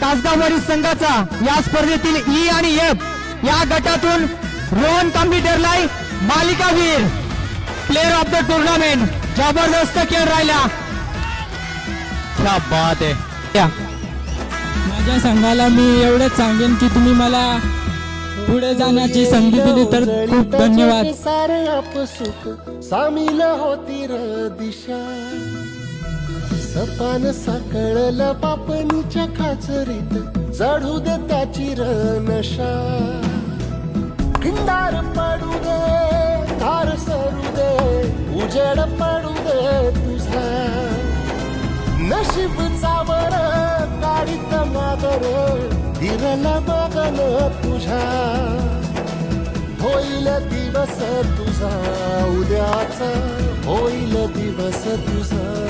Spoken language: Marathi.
तासगाव वरिष्ठ संघाचा या स्पर्धेतील ई आणि एफ या गटातून रोहन कॉम्प्युटरला मालिकावीर प्लेयर ऑफ द टुर्नामेंट जबरदस्त खेळ राहिला. क्या बात आहे. माझ्या संघाला मी एवढंच सांगेन की तुम्ही मला पुढे जाण्याची संधी दिली तर खूप धन्यवाद. सारे आपसुक सामील होती र दिशा सपान साकळलं पापणीच्या खाचरीत चढू दे त्याची र नशा. खिंडार पडू दे धार सरू दे उजेड पडू दे तुझा नशीब चावर गाडीत मागर हिरला बघन तुझ्या. होईल दिवस तुझा उद्याचा होईल दिवस तुझा